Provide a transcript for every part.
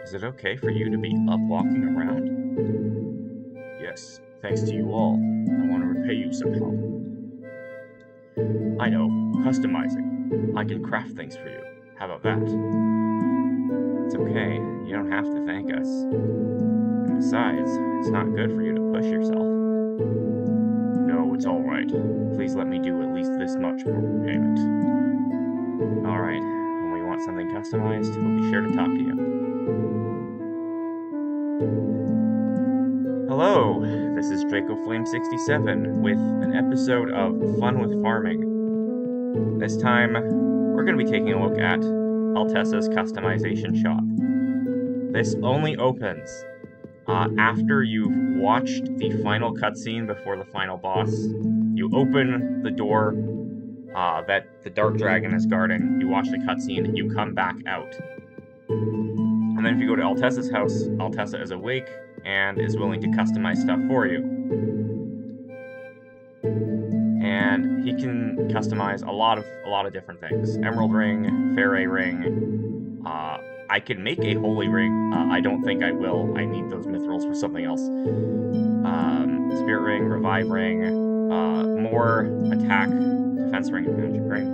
Is it okay for you to be up walking around? Yes, thanks to you all. I want to repay you somehow. I know, customizing. I can craft things for you. How about that? It's okay, you don't have to thank us. And besides, it's not good for you to push yourself. No, it's alright. Please let me do at least this much for payment. Alright, when we want something customized, we'll be sure to talk to you. Hello, this is DracoFlame67 with an episode of Fun with Farming. This time, we're going to be taking a look at Altessa's customization shop. This only opens after you've watched the final cutscene before the final boss. You open the door that the Dark Dragon is guarding, you watch the cutscene, you come back out. And then if you go to Altessa's house, Altessa is awake and is willing to customize stuff for you. And he can customize a lot of different things. Emerald ring, Fairy ring. I can make a holy ring. I don't think I will. I need those mithrils for something else. Spirit ring, revive ring, more attack, defense ring, and magic ring.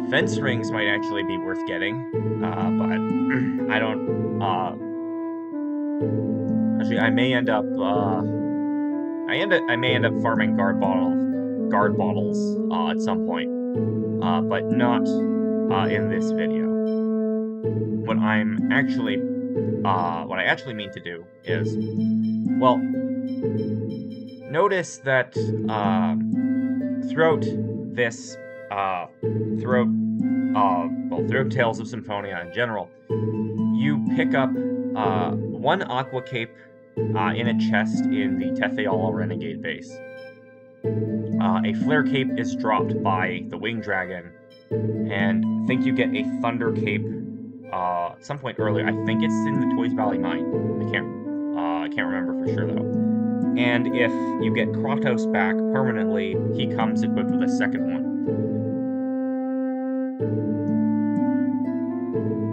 Defense rings might actually be worth getting, but I don't. Actually, I may end up. I may end up farming guard bottles at some point, but not in this video. What I actually mean to do is, well, notice that throughout this, throughout Tales of Symphonia in general, you pick up one Aqua Cape in a chest in the Tetheala Renegade base. A Flare Cape is dropped by the Wing Dragon, and I think you get a Thunder Cape at some point earlier. I think it's in the Toys Valley Mine. I can't remember for sure though. And if you get Kratos back permanently, he comes equipped with a second one.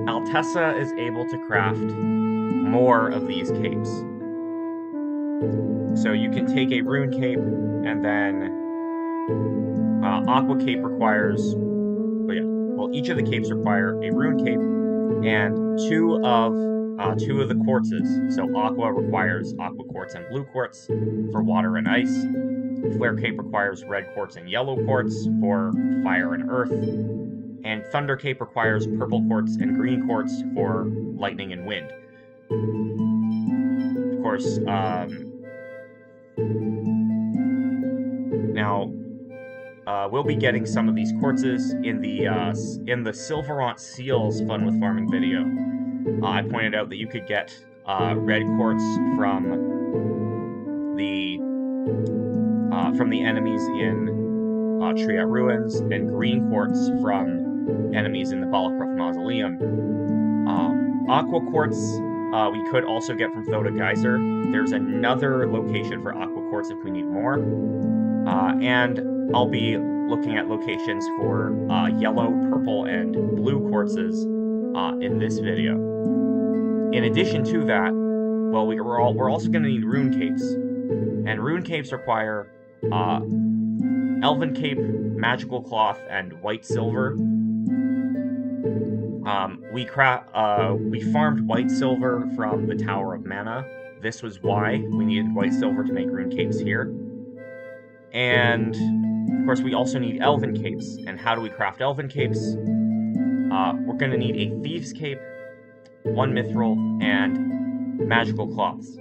Altessa is able to craft more of these capes. So you can take a Rune Cape, and then Aqua Cape requires... each of the capes require a Rune Cape, and two of the quartzes. So Aqua requires Aqua Quartz and Blue Quartz for water and ice. Flare Cape requires Red Quartz and Yellow Quartz for fire and earth. And Thunder Cape requires Purple Quartz and Green Quartz for lightning and wind. Of course, now, we'll be getting some of these quartzes in the Sylvarant Seals Fun with Farming video. I pointed out that you could get red quartz from the enemies in Triat Ruins, and green quartz from enemies in the Balakroft Mausoleum. Aqua Quartz we could also get from Thoda Geyser. There's another location for Aqua Quartz if we need more. And I'll be looking at locations for yellow, purple, and blue quartzes in this video. In addition to that, well, we're also going to need Rune Capes. And Rune Capes require Elven Cape, Magical Cloth, and White Silver. We farmed White Silver from the Tower of Mana. This was why we needed White Silver to make Rune Capes here. And, of course, we also need Elven Capes. And how do we craft Elven Capes? We're going to need a Thieves Cape, 1 Mythril, and Magical Cloths.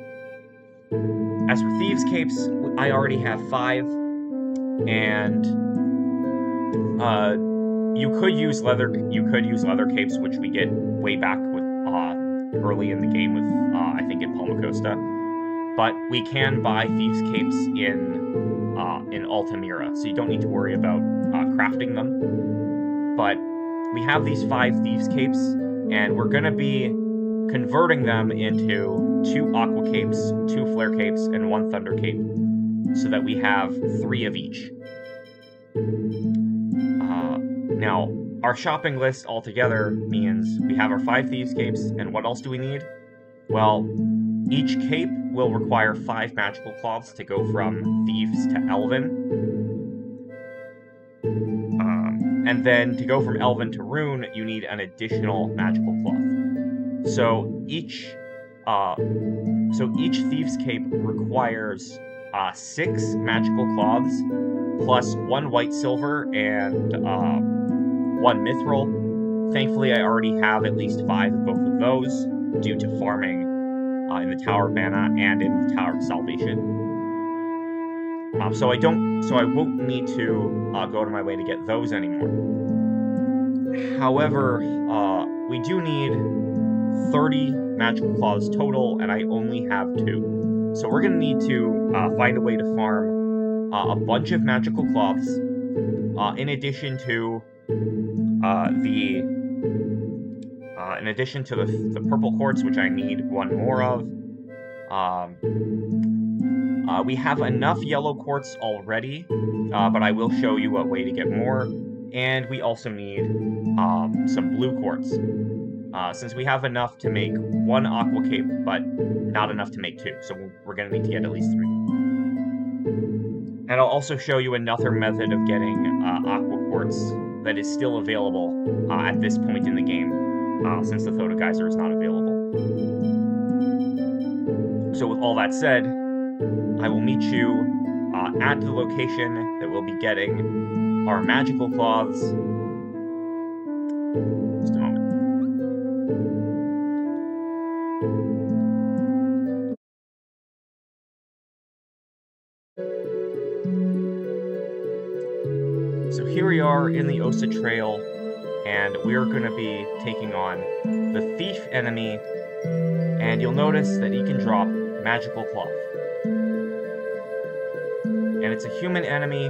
As for Thieves Capes, I already have 5, and you could use leather capes, which we get way back with early in the game with I think in Palmacosta. But we can buy Thieves Capes in Altamira, so you don't need to worry about crafting them. But we have these 5 Thieves Capes, and we're going to be converting them into 2 Aqua Capes, 2 Flare Capes, and 1 Thunder Cape, so that we have 3 of each. Now, our shopping list altogether means we have our 5 Thieves' Capes, and what else do we need? Well, each cape will require 5 magical cloths to go from Thieves to Elven. And then to go from Elven to Rune, you need an additional magical cloth. So each Thieves' Cape requires 6 magical cloths, plus 1 white silver and 1 Mythril. Thankfully, I already have at least 5 of both of those, due to farming in the Tower of Mana and in the Tower of Salvation. So I won't need to go to my way to get those anymore. However, we do need 30 magical claws total, and I only have 2. So we're going to need to find a way to farm a bunch of magical cloths, in addition to the purple quartz, which I need 1 more of. We have enough yellow quartz already, but I will show you a way to get more. And we also need some blue quartz, since we have enough to make 1 aqua cape, but not enough to make 2. So we're going to need to get at least 3. And I'll also show you another method of getting aqua quartz that is still available at this point in the game, since the Thoda Geyser is not available. So with all that said, I will meet you at the location that we'll be getting our magical cloths. Just a moment. So here we are in the Osa Trail, and we're going to be taking on the Thief enemy, and you'll notice that he can drop magical cloth. And it's a human enemy.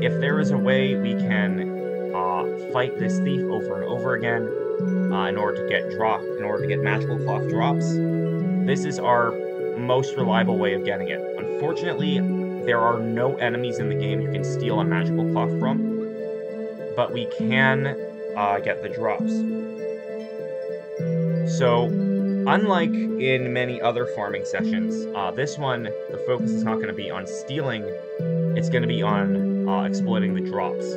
If there is a way we can fight this thief over and over again in order to get magical cloth drops, this is our most reliable way of getting it. Unfortunately, there are no enemies in the game you can steal a magical cloth from, but we can get the drops. So, unlike in many other farming sessions, this one, the focus is not going to be on stealing, it's going to be on exploiting the drops.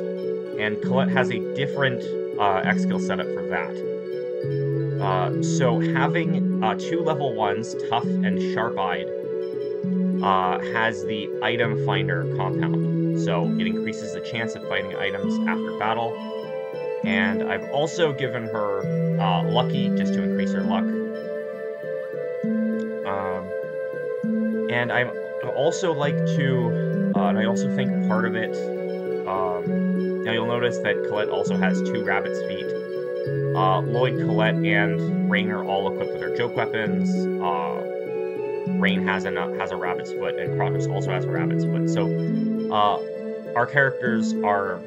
And Colette has a different X-skill setup for that. So having 2 level 1s, Tough and Sharp-Eyed, has the Item Finder compound. So it increases the chance of finding items after battle. And I've also given her Lucky, just to increase her luck. And I also like to, and I also think part of it, now you'll notice that Colette also has 2 rabbit's feet. Lloyd, Colette, and Rain are all equipped with their joke weapons. Rain has a rabbit's foot, and Kratos also has a rabbit's foot. So, our characters are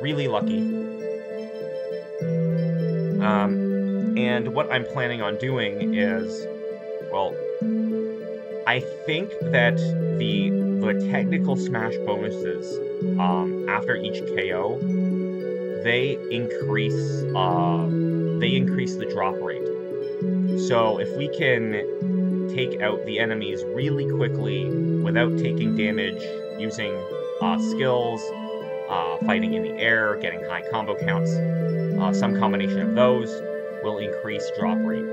really lucky. And what I'm planning on doing is, well, I think that the technical smash bonuses after each KO, they increase the drop rate. So if we can take out the enemies really quickly without taking damage, using skills, fighting in the air, getting high combo counts, some combination of those will increase drop rate.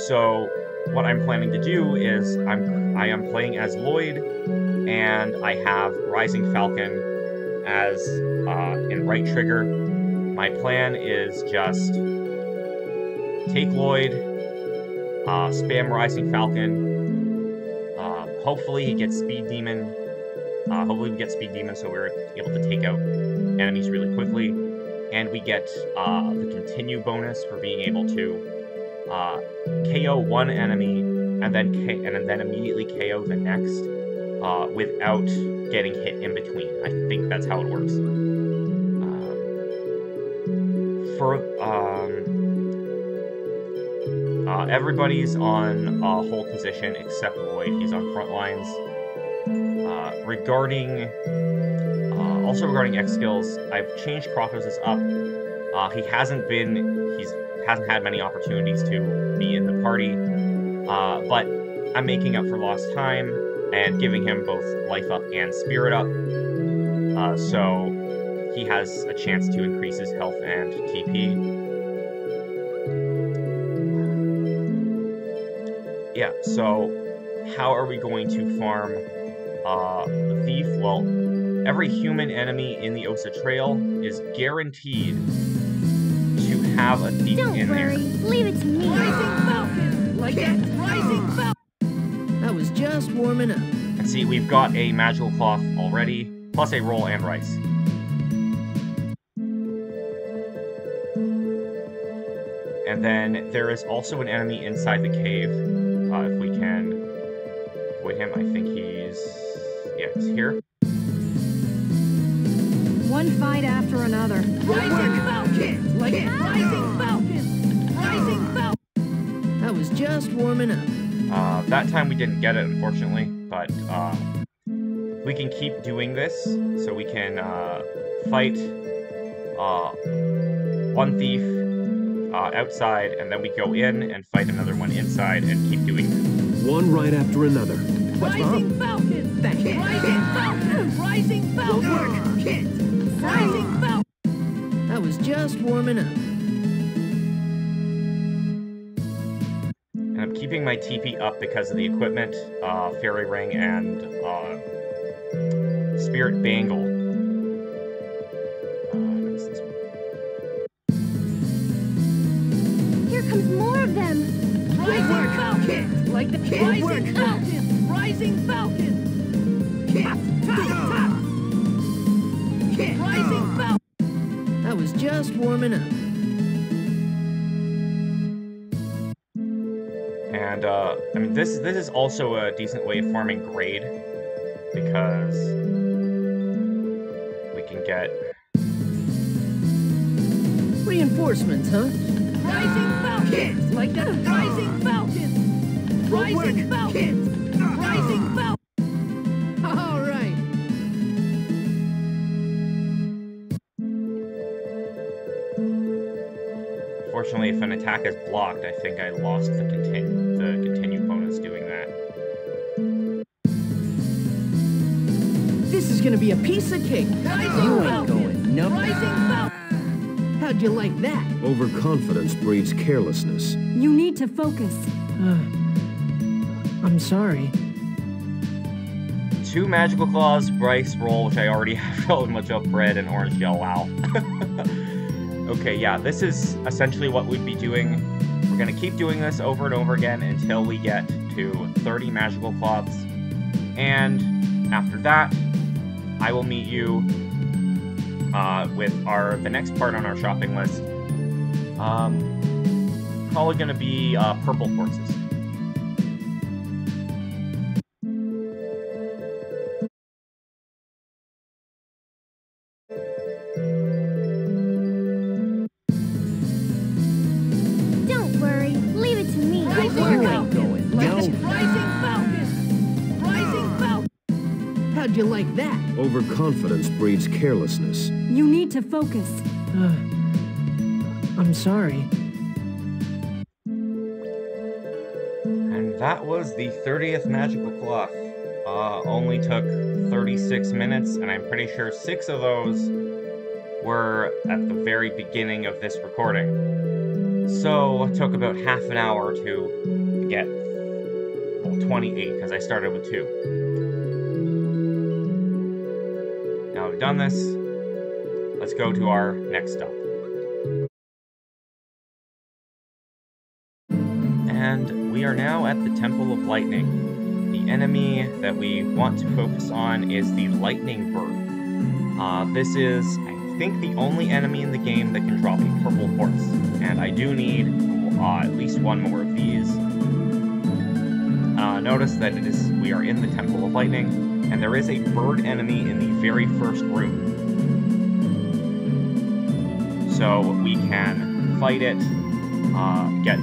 So what I'm planning to do is I am playing as Lloyd, and I have Rising Falcon as in right trigger. My plan is just take Lloyd, spam Rising Falcon. Hopefully he gets Speed Demon. Hopefully we get Speed Demon so we're able to take out enemies really quickly, and we get the continue bonus for being able to KO one enemy and then immediately KO the next without getting hit in between. I think that's how it works. Everybody's on hold position except Lloyd. He's on front lines. Regarding Also regarding X skills, I've changed Kratos' up. He hasn't had many opportunities to be in the party, but I'm making up for lost time and giving him both life up and spirit up, so he has a chance to increase his health and TP. Yeah, so how are we going to farm the thief? Well, every human enemy in the Osa Trail is guaranteed to have a thief in there. Don't worry, leave it to me. Rising Falcon! Like that, Rising Falcon! I was just warming up. And see, we've got a magical cloth already, plus a roll and rice. And then there is also an enemy inside the cave. If we can avoid him, I think he's here. One fight after another. Rising Falcon! Like it, Rising Falcon! Rising Falcon! I was just warming up. That time we didn't get it, unfortunately, but we can keep doing this, so we can fight one thief outside, and then we go in and fight another one inside and keep doing this. One right after another. What's Rising Falcon! Thank you. Rising Falcon! Rising Falcon! Good work, kid! Rising Falcon! I was just warming up. And I'm keeping my TP up because of the equipment, Fairy Ring, and Spirit Bangle. Notice this one. Here comes more of them. Rising Falcon! Like the Rising Falcon! Rising Falcon! Rising Falcon! I was just warming up. And, I mean, this is also a decent way of farming grade, because we can get... Reinforcements, huh? Rising Falcon! Like that, Rising Falcon! Rising Falcon! Rising Falcon! All right. Fortunately, if an attack is blocked, I think I lost the continue bonus doing that. This is gonna be a piece of cake. You ain't going, no. Rising Falcon! How'd you like that? Overconfidence breeds carelessness. You need to focus. I'm sorry. 2 magical claws, rice roll, which I already have really much of, bread, and orange gel. Wow. Okay, yeah, this is essentially what we'd be doing. We're gonna keep doing this over and over again until we get to 30 magical cloths. And after that, I will meet you with the next part on our shopping list. Probably gonna be purple quartzes. Don't worry, leave it to me. You ain't going, no. Rising Falcon! Rising Falcon! How'd you like that? Overconfidence breeds carelessness. You need to focus. I'm sorry. And that was the 30th magical cloth. Only took 36 minutes, and I'm pretty sure 6 of those were at the very beginning of this recording. So it took about half an hour to get, well, 28, because I started with 2. Now we've done this, let's go to our next stop. And we are now at the Temple of Lightning. The enemy that we want to focus on is the Lightning Bird. This is, I think, the only enemy in the game that can drop a purple quartz, and I do need at least 1 more of these. Notice that we are in the Temple of Lightning, and there is a bird enemy in the very first room. So we can fight it, get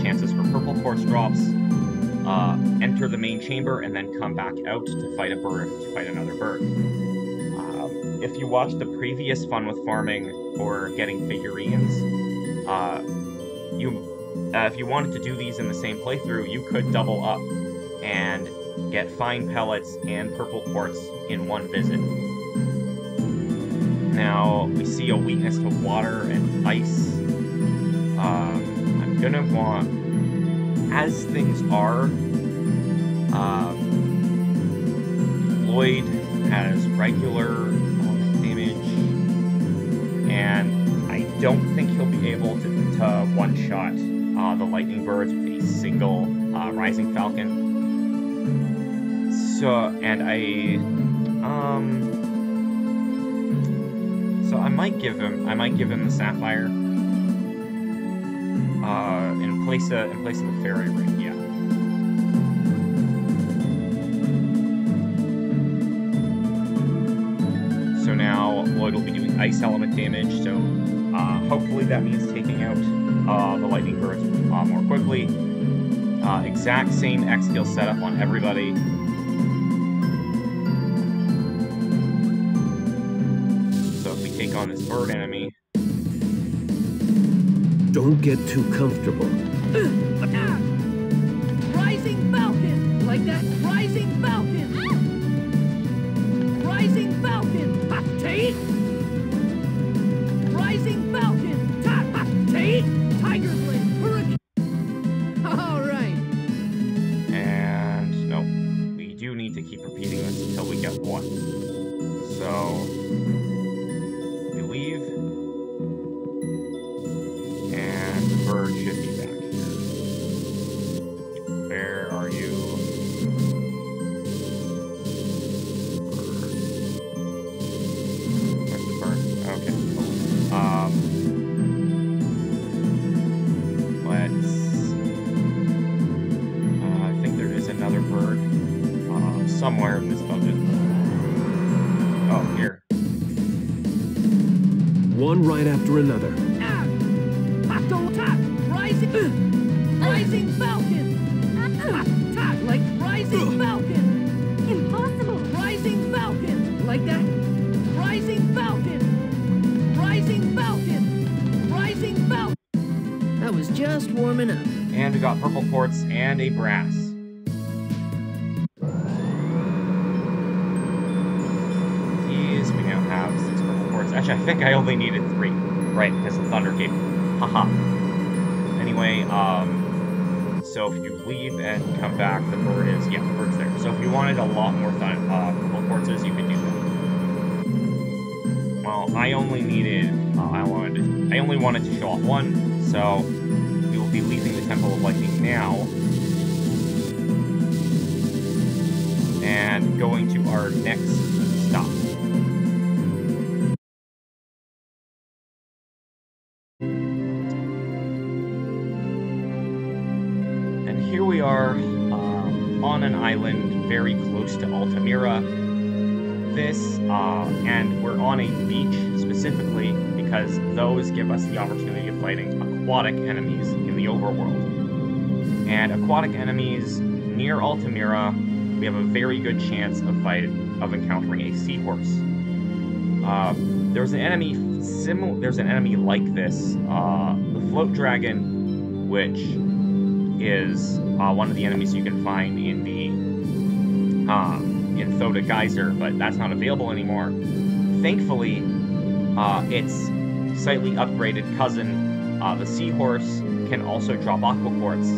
chances for purple quartz drops, enter the main chamber, and then come back out to fight another bird. if you watched the previous Fun with Farming for getting figurines, if you wanted to do these in the same playthrough, you could double up and get fine pellets and purple quartz in one visit. Now, we see a weakness to water and ice. I'm gonna want, as things are, Lloyd has regular damage, and I don't think he'll be able to one-shot the lightning birds with a single rising falcon. So I might give him the sapphire in place of the fairy ring. Yeah. So now Lloyd will be doing ice element damage. So hopefully that means taking out the lightning birds more quickly. Exact same X skill setup on everybody. So if we take on this bird enemy, Don't get too comfortable. Rising falcon! Like that? Rising falcon! Rising falcon! Tate! Rising falcon! Tate! Tiger blade! Hurricane! Alright! and no, we do need to keep repeating this until we get one. So we leave, and the bird should be back here. Where are you? Bird. Where's the bird? Okay, cool. Let's... I think there is another bird somewhere in this dungeon. Oh, here. One right after another. Don't attack! Rising falcon! Attack! Like rising falcon! Impossible! Rising falcon! Like that? Rising falcon! Rising falcon! Rising falcon! That was just warming up. And we got purple quartz and a brass. These, we now have 6 purple quartz. Actually, I think I only needed 3. Right, because of Thunder Cape. Haha. Anyway, so if you leave and come back, the bird is, yeah, the bird's there. So if you wanted a lot more purple quartzes, you could do that. Well, I only needed, I only wanted to show off 1, so we will be leaving the Temple of Lightning now. And going to our next stop. Here we are on an island very close to Altamira. And we're on a beach specifically because those give us the opportunity of fighting aquatic enemies in the overworld. And aquatic enemies near Altamira, we have a very good chance of encountering a seahorse. There's an enemy like this, the float dragon, which is one of the enemies you can find in the in Thoda Geyser, but that's not available anymore. Thankfully, its slightly upgraded cousin, the seahorse, can also drop Aqua Quartz,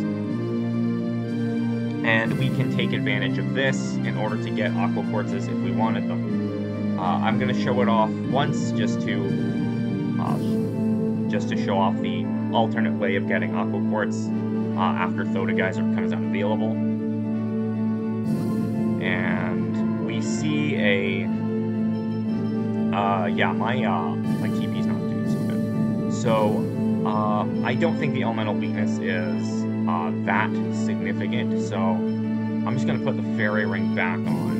and we can take advantage of this in order to get Aqua Quartzes if we wanted them. I'm going to show it off once just to show off the alternate way of getting Aqua Quartz after Thoda Geyser becomes unavailable. And we see a... yeah, my TP's not doing so good. So, I don't think the elemental weakness is that significant, so I'm just going to put the fairy ring back on.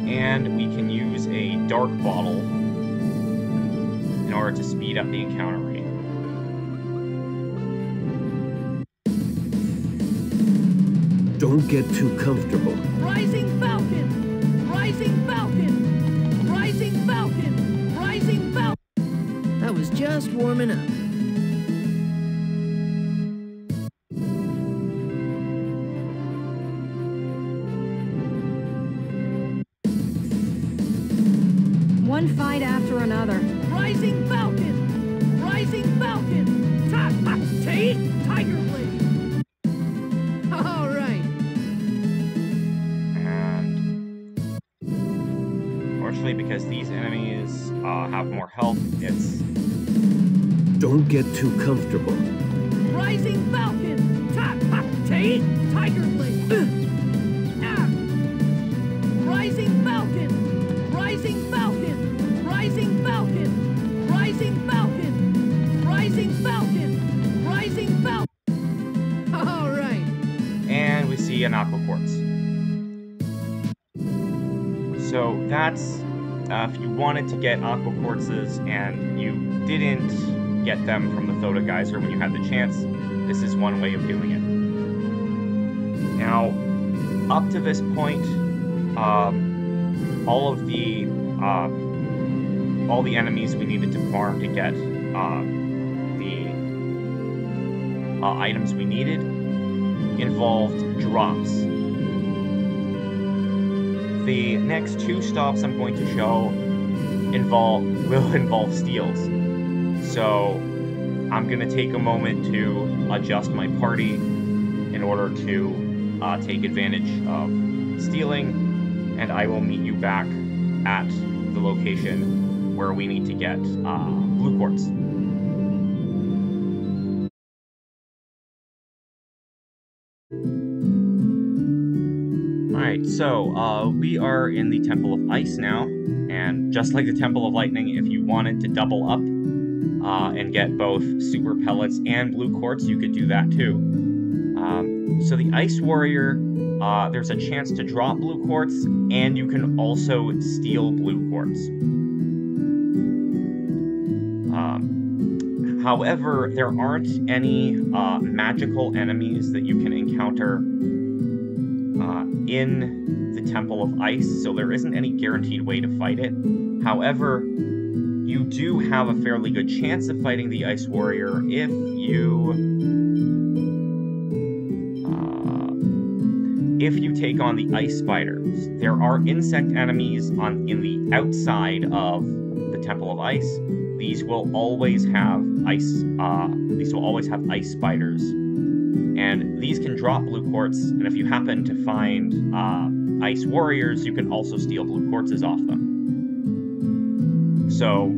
And we can use a dark bottle in order to speed up the encounter rate. Don't get too comfortable. Rising falcon! Rising Falcon! Rising Falcon! Rising Falcon! I was just warming up. One fight after another. Rising Falcon! Rising Falcon! Take Tiger Blade! All right. And fortunately, because these enemies have more health, it's... Don't get too comfortable. Rising Falcon! Take Tiger Blade! Rising Falcon! Rising Falcon! Rising Falcon! Rising Falcon! Rising Falcon! Rising Falcon! All right. And we see an Aqua Quartz. So that's, if you wanted to get Aqua Quartzes and you didn't get them from the Thoda Geyser when you had the chance, this is one way of doing it. Now, up to this point, all the enemies we needed to farm to get the items we needed involved drops. The next two stops I'm going to show will involve steals. So I'm going to take a moment to adjust my party in order to take advantage of stealing, and I will meet you back at the location where we need to get blue quartz. Alright, so we are in the Temple of Ice now, and just like the Temple of Lightning, if you wanted to double up and get both super pellets and blue quartz, you could do that too. So the Ice Warrior, there's a chance to drop blue quartz, and you can also steal blue quartz. However, there aren't any magical enemies that you can encounter in the Temple of Ice, so there isn't any guaranteed way to fight it. However, you do have a fairly good chance of fighting the Ice Warrior if you take on the Ice Spiders. There are insect enemies in the outside of the Temple of Ice. These will always have ice spiders. And these can drop blue quartz, and if you happen to find Ice Warriors, you can also steal blue quartzes off them. So,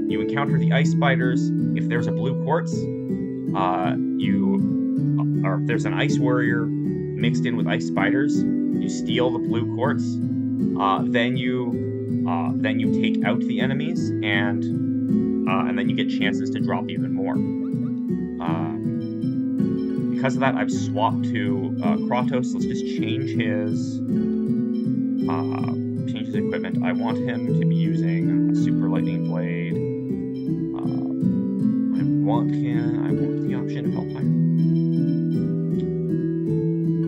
you encounter the Ice Spiders. If there's a blue quartz, or if there's an Ice Warrior mixed in with Ice Spiders, you steal the blue quartz, then you take out the enemies, and then you get chances to drop even more. Because of that, I've swapped to Kratos. Let's just change his equipment. I want him to be using a Super Lightning Blade. I want the option of Hellfire.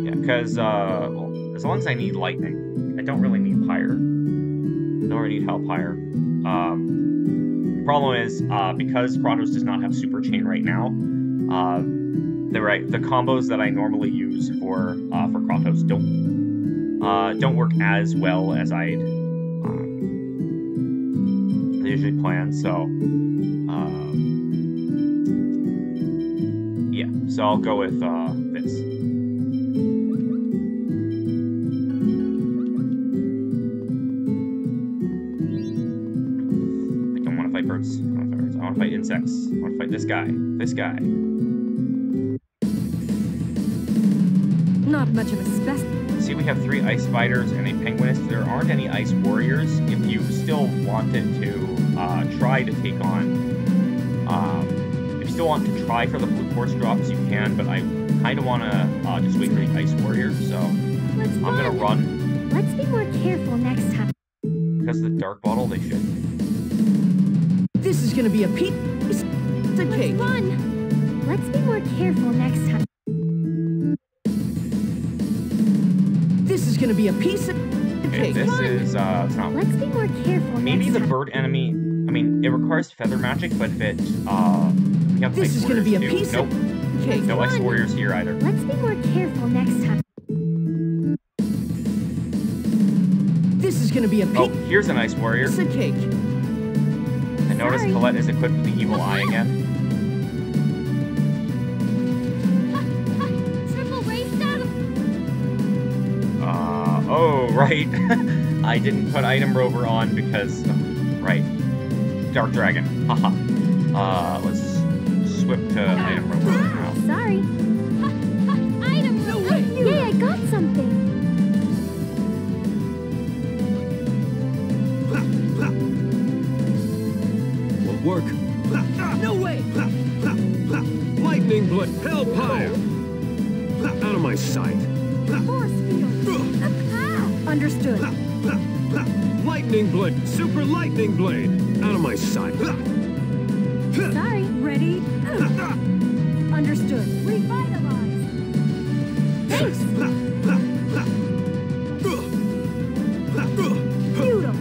Yeah, because well, as long as I need Lightning, I don't really need Pyre. I don't really need Hellfire. The problem is because Kratos does not have Super Chain right now. The combos that I normally use for Kratos don't work as well as I'd usually plan. So yeah, so I'll go with this. I don't want to fight birds. I want to fight insects. I want to fight this guy. This guy. Not much of a specimen. See, we have 3 Ice Spiders and a Penguinist. There aren't any Ice Warriors. If you still wanted to try to take on... if you still want to try for the blue quartz drops, you can, but I kind of want to just wait for the Ice Warrior, so I'm going to run. Let's be more careful next time. Because of the Dark Bottle, they should. This is gonna be a piece of cake. Let's run. Let's be more careful next time. This is gonna be a piece of cake. This is, it's not... Let's be more careful Maybe next the time. bird enemy... I mean, it requires feather magic, but if it, we have This ice is gonna be a warriors piece too. of Nope, cake. no ice warriors here either. Let's be more careful next time. This is gonna be a Oh, piece here's an ice warrior. of cake. I notice Sorry. Colette is equipped with the evil eye again. Triple race battle. Oh, right. I didn't put Item Rover on because, right. Dark Dragon. Haha. Let's swip to Item Rover now. Sorry. Item. No way. Yay, I got something. Won't work. No way. Lightning blade. Hellfire. Out of my sight. Force field. Understood. Lightning blade. Super lightning blade. Out of my sight. Sorry. Ready? Understood. Revitalize. Thanks. Beautiful.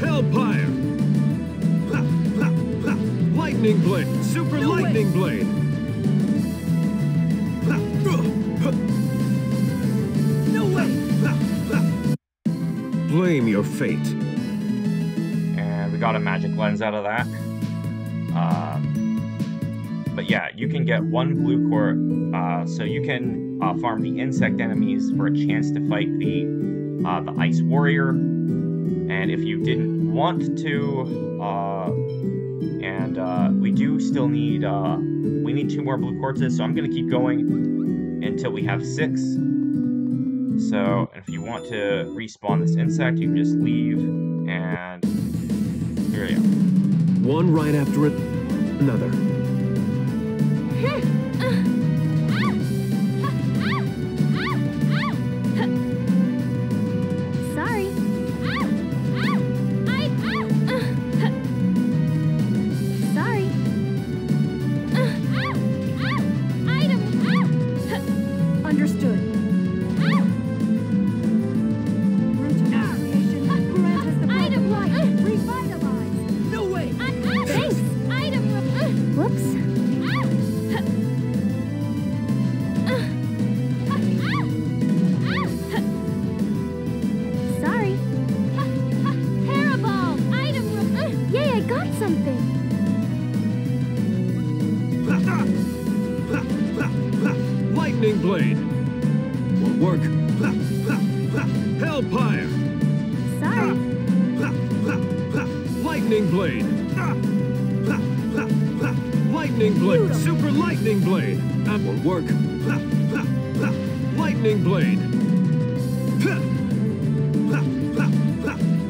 Hellfire. Lightning blade. Super No way. lightning blade. No way. Blame your fate. And we got a magic lens out of that. But yeah, you can get one blue core, so you can farm the insect enemies for a chance to fight the ice warrior. And if you didn't want to, we do still need, we need 2 more blue quartzes, so I'm gonna keep going until we have 6. So, if you want to respawn this insect, you can just leave, and here you go. One right after another. Sorry. Sorry. Understood. No way. Thanks. Whoops. Sorry. Parabol. Yay, I got something. Lightning blade. Won't work. Hellfire. Sorry. Lightning blade. Lightning blade. Super lightning blade. That won't work. Lightning blade.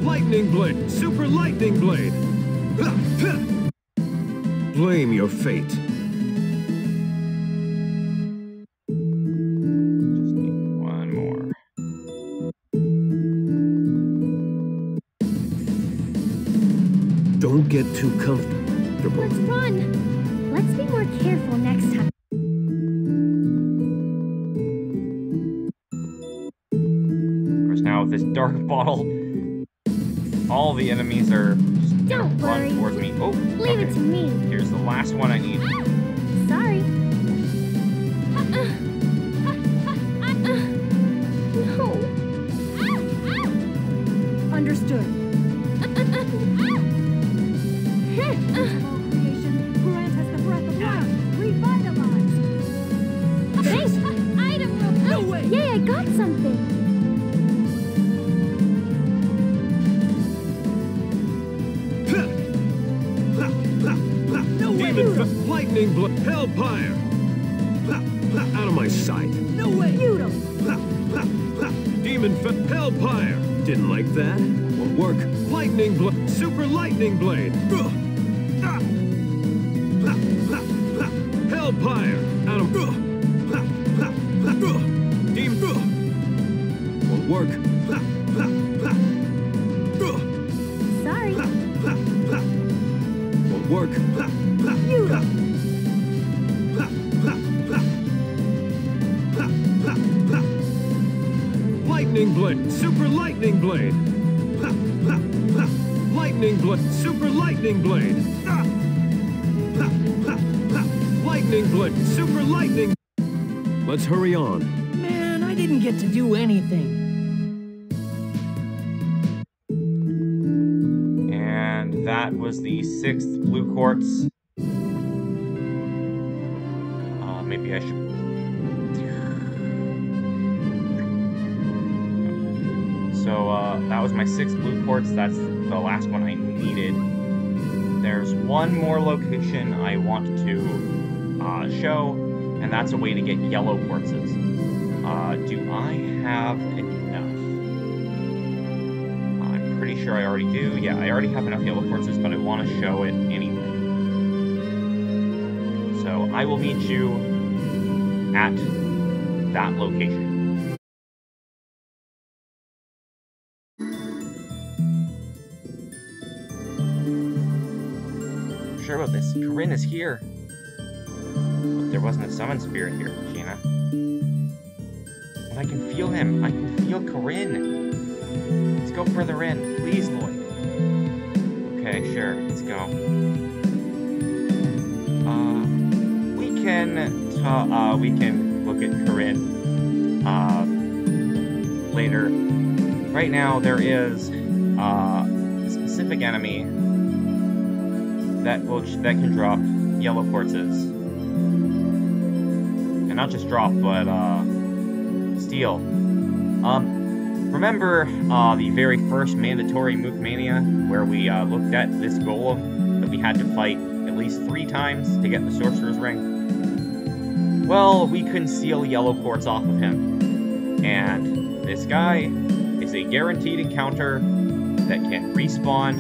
Lightning blade. Super lightning blade. Blame your fate. Just need one more. Don't get too comfortable. Let's run. Let's be more careful next time. Of course, now with this dark bottle, all the enemies are just gonna Don't run worry. towards me. Oh, Leave it to okay. me. Here's the last one I need. Sorry. No. Understood. Thanks. No way. Yay, I got something. No way. Demon lightning blade. Hellfire. Out of my sight. No way. Beautiful. Demon Hellfire. Didn't like that. Won't work. Lightning blade. Super lightning blade. Hellfire. Out of. Demon. Won't work. Sorry. Won't work. Beautiful. lightning blade, super lightning blade. Ha, ha, ha. Lightning blade, super lightning blade. Ah. Ha, ha, ha. Lightning blade, super lightning. Let's hurry on. Man, I didn't get to do anything. And that was the 6th blue quartz. Maybe I should... So, that was my 6th blue quartz. That's the last one I needed. There's one more location I want to show, and that's a way to get yellow quartzes. Do I have enough? I'm pretty sure I already do. Yeah, I already have enough yellow quartzes, but I want to show it anyway. So, I will meet you at that location. Sure about this. Corinne is here. But there wasn't a summon spirit here, Gina. But I can feel him. I can feel Corinne. Let's go further in. Please, Lloyd. Okay, sure. Let's go. We can look at Corinne later. Right now, there is a specific enemy that can drop yellow quartzes, and not just drop, but steal. Remember the very first mandatory Mook Mania, where we looked at this golem that we had to fight at least 3 times to get the Sorcerer's Ring? Well, we couldn't steal yellow quartz off of him, and this guy is a guaranteed encounter that can respawn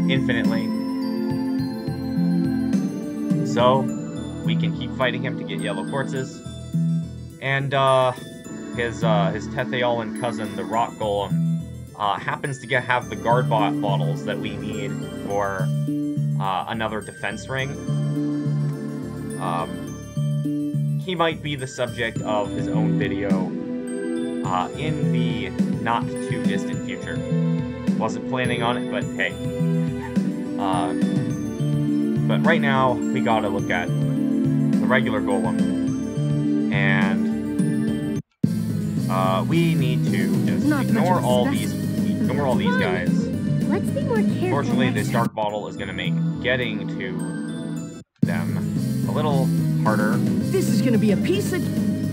infinitely. So, we can keep fighting him to get yellow quartzes. And, his Tetheolan cousin, the Rock Golem, happens to have the guard bottles that we need for, another defense ring. He might be the subject of his own video, in the not-too-distant future. Wasn't planning on it, but hey. But right now, we gotta look at the regular golem, and we need to just ignore all these guys. Let's be more careful. Fortunately, this dark bottle is gonna make getting to them a little harder. This is gonna be a piece of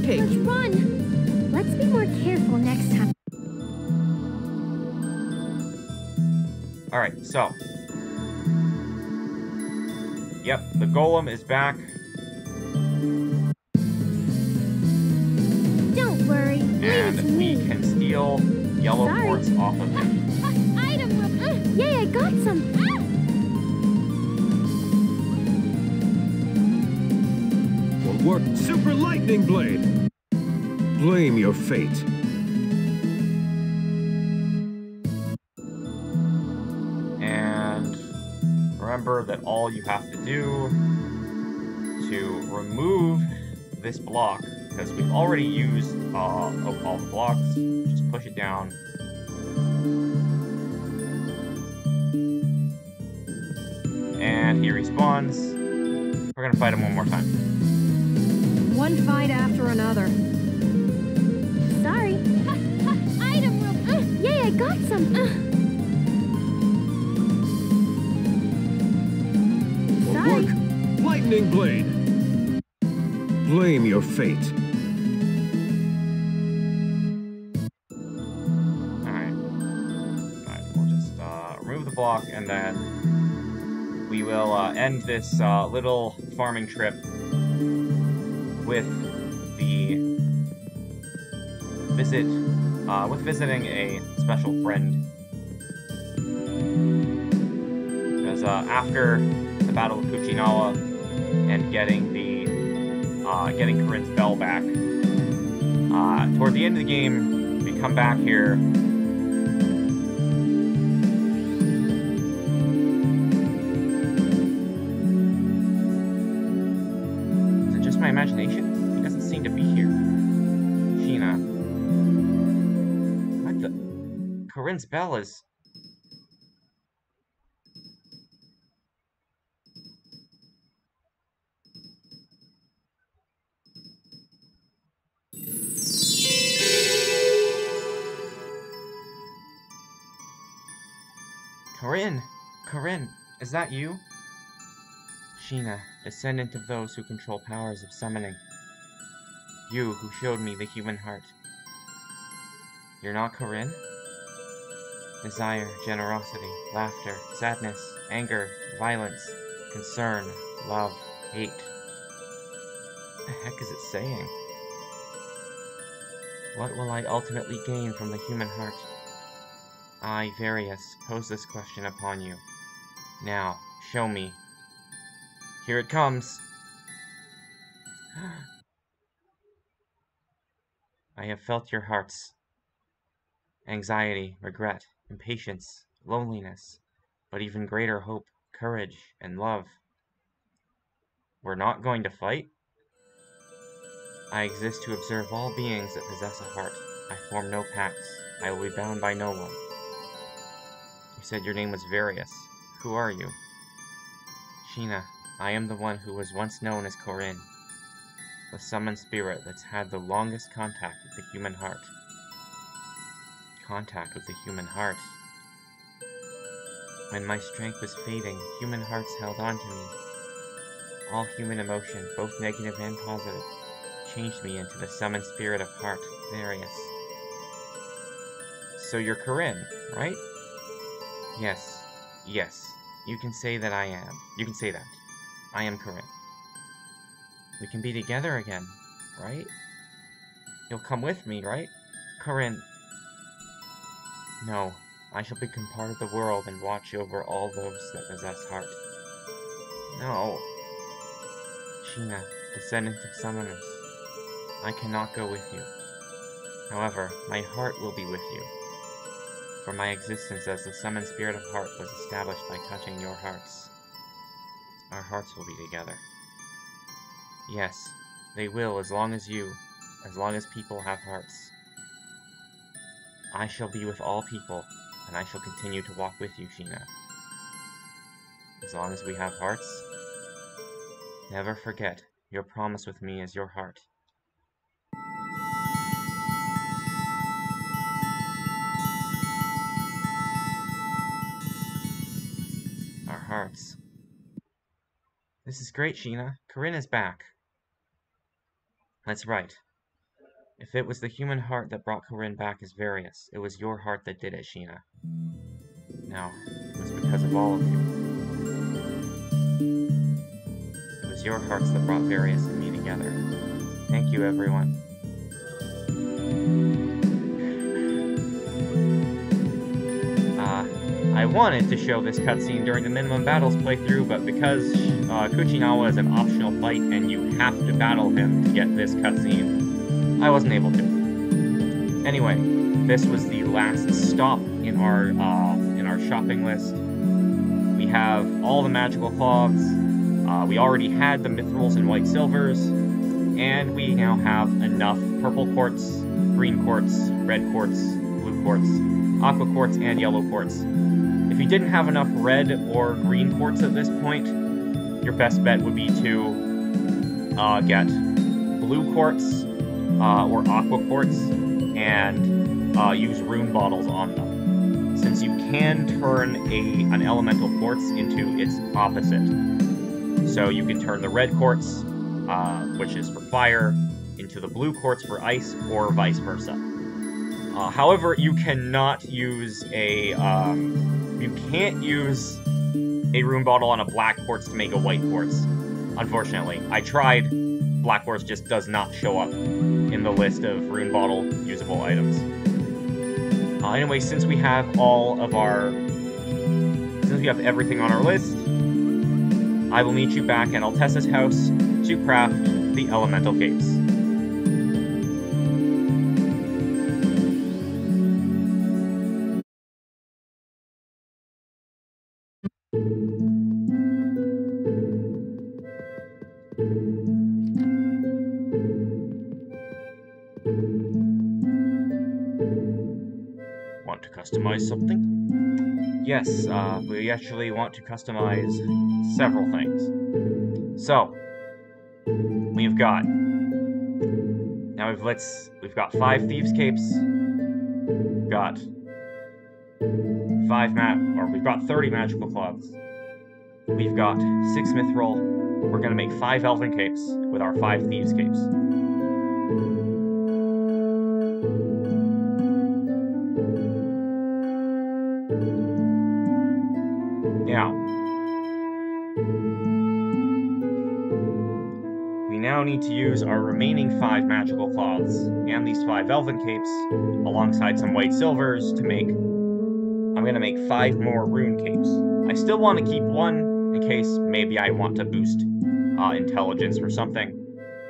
cake. Let's run. Let's be more careful next time. All right, so. Yep, the golem is back. Don't worry, and we can steal yellow quartz off of him. Item room. Yay, I got some. Will work. Super lightning blade. Blame your fate. Remember that all you have to do to remove this block, because we've already used all the blocks, just push it down. And he respawns. We're gonna fight him one more time. One fight after another. Sorry. Item room. Yay, I got some. Work. Lightning blade. Blame your fate. Alright. We'll just remove the block, and then we will end this little farming trip with the visiting a special friend. Because after the Battle of Kuchinawa and getting Corinne's bell back, toward the end of the game, we come back here. Is it just my imagination? He doesn't seem to be here. Sheena. Corinne's bell is... Corinne! Corinne, is that you? Sheena, descendant of those who control powers of summoning. You who showed me the human heart. You're not Corinne? Desire, generosity, laughter, sadness, anger, violence, concern, love, hate. What the heck is it saying? What will I ultimately gain from the human heart? I, Various, pose this question upon you. Now, show me. Here it comes! I have felt your hearts. Anxiety, regret, impatience, loneliness, but even greater hope, courage, and love. We're not going to fight? I exist to observe all beings that possess a heart. I form no pacts. I will be bound by no one. You said your name was Various. Who are you? Sheena, I am the one who was once known as Corinne, the summoned spirit that's had the longest contact with the human heart. Contact with the human heart. When my strength was fading, human hearts held on to me. All human emotion, both negative and positive, changed me into the summoned spirit of heart, Various. So you're Corinne, right? Yes. Yes. You can say that I am. You can say that. I am Corinne. We can be together again, right? You'll come with me, right? Corinne. No. I shall become part of the world and watch over all those that possess heart. No. Sheena, descendant of summoners. I cannot go with you. However, my heart will be with you. For my existence as the summoned spirit of heart was established by touching your hearts. Our hearts will be together. Yes, they will as long as people have hearts. I shall be with all people, and I shall continue to walk with you, Sheena. As long as we have hearts, never forget, your promise with me is your heart. Our hearts. This is great, Sheena. Corinne is back. That's right. If it was the human heart that brought Corinne back as Various, it was your heart that did it, Sheena. No, it was because of all of you. It was your hearts that brought Various and me together. Thank you, everyone. I wanted to show this cutscene during the Minimum Battles playthrough, but because Kuchinawa is an optional fight and you have to battle him to get this cutscene, I wasn't able to. Anyway, this was the last stop in our shopping list. We have all the magical cloths. We already had the mithrils and white silvers, and we now have enough purple quartz, green quartz, red quartz, blue quartz, aqua quartz, and yellow quartz. If you didn't have enough red or green quartz at this point, your best bet would be to get blue quartz or aqua quartz and use rune bottles on them, since you can turn an elemental quartz into its opposite. So you can turn the red quartz, which is for fire, into the blue quartz for ice, or vice versa. However, you cannot use you can't use a rune bottle on a black quartz to make a white quartz. Unfortunately, I tried. Black quartz just does not show up in the list of rune bottle usable items. Anyway, since we have everything on our list, I will meet you back at Altessa's house to craft the elemental capes. want to customize something? Yes, we actually want to customize several things. So, we've got... Now we've got 5 Thieves' Capes. We've got... we've got 30 magical cloths. We've got 6 Mythril. We're gonna make 5 Elven Capes with our 5 Thieves' Capes. Now, we now need to use our remaining 5 magical cloths and these 5 Elven Capes alongside some white silvers to make... I'm gonna make 5 more rune capes. I still want to keep one in case maybe I want to boost intelligence or something.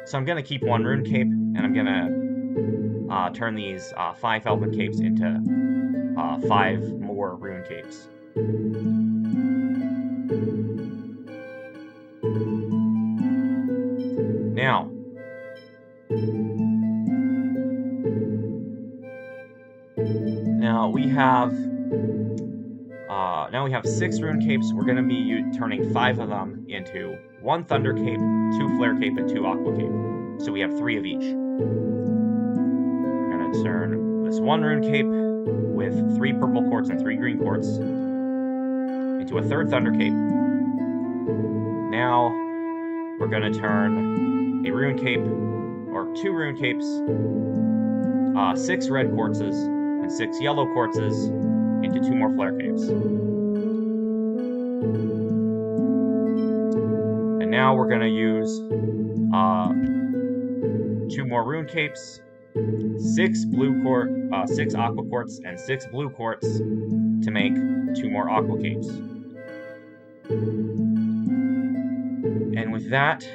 So I'm gonna keep 1 rune cape, and I'm gonna turn these 5 Elven Capes into 5 more rune capes. Now we have 6 rune capes. We're going to be turning 5 of them into 1 thunder cape, 2 flare cape, and 2 aqua cape. So we have 3 of each. We're going to turn this 1 rune cape with 3 purple quartz and 3 green quartz into a 3rd thunder cape. Now we're going to turn a rune cape, or 2 rune capes, 6 red quartzes, and 6 yellow quartzes into 2 more flare capes. And now we're going to use 2 more rune capes, 6 aqua quartz, and 6 blue quartz to make 2 more aqua capes. And with that,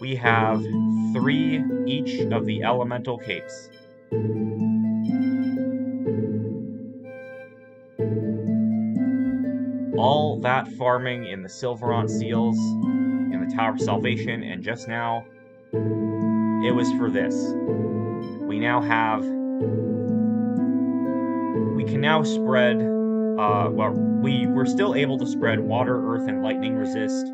we have 3 each of the elemental capes. All that farming in the Sylvarant seals, in the Tower of Salvation, and just now, it was for this. We now have... We can now spread... we were still able to spread water, earth, and lightning resist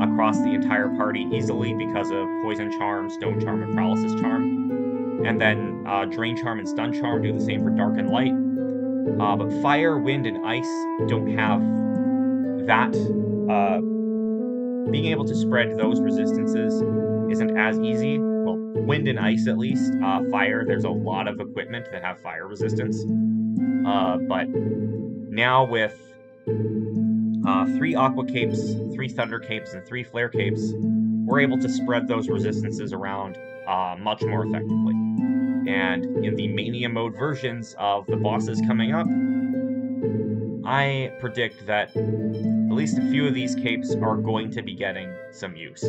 across the entire party easily because of Poison Charm, Stone Charm, and Paralysis Charm. And then Drain Charm and Stun Charm do the same for Dark and Light. But Fire, Wind, and Ice don't have that. Being able to spread those resistances isn't as easy. Well, Wind and Ice at least. Fire, there's a lot of equipment that have fire resistance. But now with 3 aqua capes, 3 thunder capes, and 3 flare capes, we're able to spread those resistances around much more effectively. And in the Mania Mode versions of the bosses coming up, I predict that at least a few of these capes are going to be getting some use.